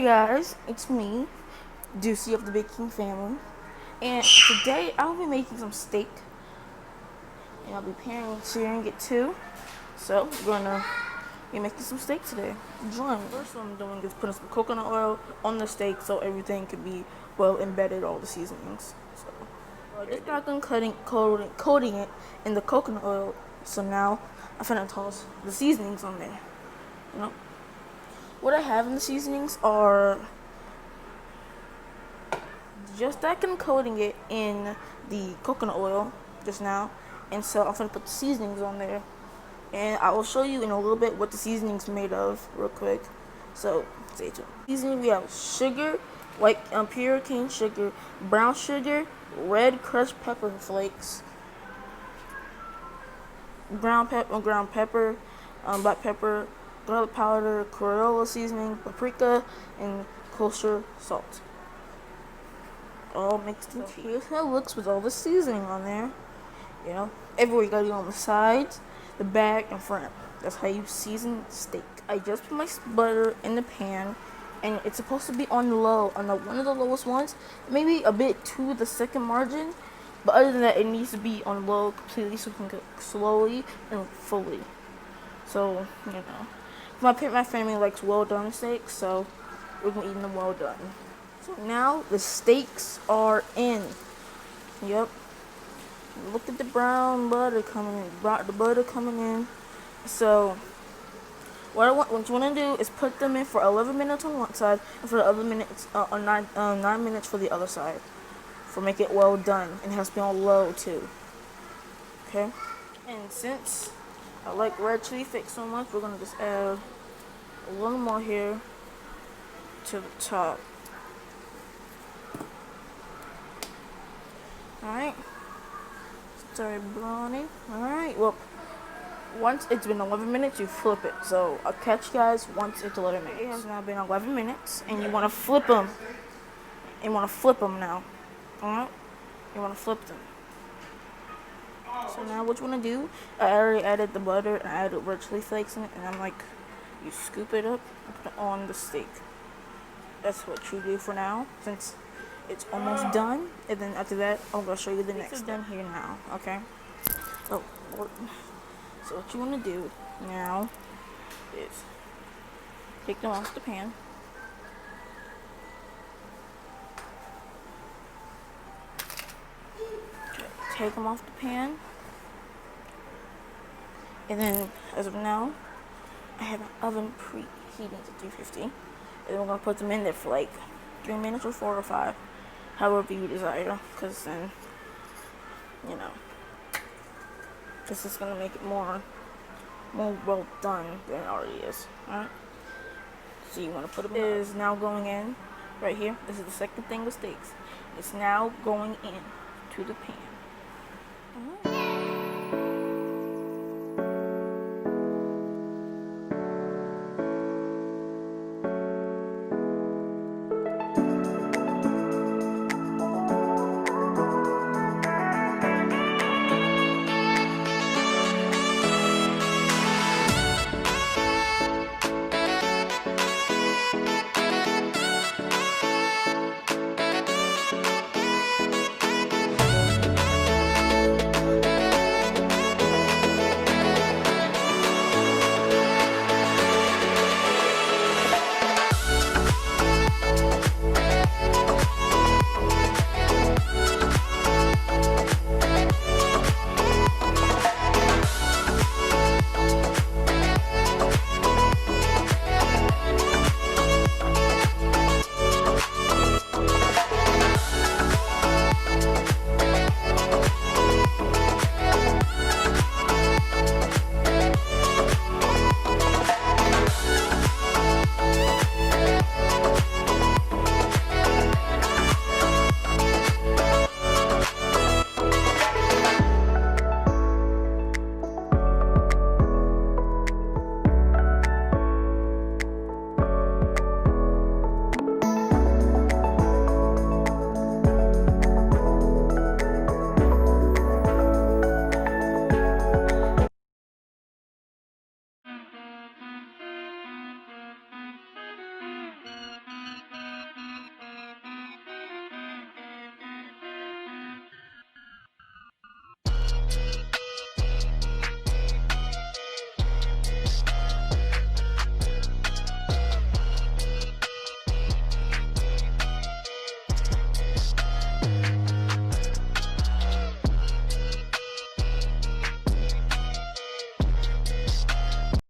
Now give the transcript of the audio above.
Hey guys, it's me, Ducee of the Baking family, and today I'll be making some steak, and I'll be sharing it too. So we're gonna be making some steak today. Join me. First, what I'm doing is putting some coconut oil on the steak so everything can be well embedded, all the seasonings. So I just got done coating it in the coconut oil. So now I'm finna toss the seasonings on there. You know, what I have in the seasonings are just that I'm coating it in the coconut oil just now, and so I'm gonna put the seasonings on there, and I will show you in a little bit what the seasonings made of real quick. So stay tuned. Seasoning, we have sugar, white pure cane sugar, brown sugar, red crushed pepper flakes, ground pepper, black pepper, garlic powder, Crayola seasoning, paprika, and kosher salt. All mixed in. So here's how it looks with all the seasoning on there. You know, everywhere you gotta go on the sides, the back, and front. That's how you season steak. I just put my butter in the pan, and it's supposed to be on low, on one of the lowest ones, maybe a bit to the second margin, but other than that, it needs to be on low completely so you can cook slowly and fully. So, you know, my family likes well done steaks, so we're gonna eat them well done. So now the steaks are in. Yep. Look at the brown butter coming in. So what you want to do is put them in for 11 minutes on one side, and for the other minutes, 9 minutes for the other side. For make it well done, and it has to be on low too. Okay. And since I like red chili flakes so much, we're gonna just add a little more here to the top. Alright. Start browning. Alright, well, once it's been 11 minutes, you flip it. So I'll catch you guys once it's 11 minutes. It has now been 11 minutes, and you want to flip them. Now. Alright? You want to flip them. So now what you want to do, I already added the butter, and I added red chili flakes in it, and I'm like, you scoop it up and put it on the steak. That's what you do for now, since it's almost done, and then after that, I'm gonna show you the next. It's done here now, okay? Oh, so what you want to do now is take them off the pan. Okay, take them off the pan, and then as of now, I have an oven preheating to 350, and then we're gonna put them in there for like 3 minutes or 4 or 5. However you desire, because then, you know, this is going to make it more well done than it already is. Alright? So you want to put it is now going in right here. This is the second thing with steaks. It's now going in to the pan.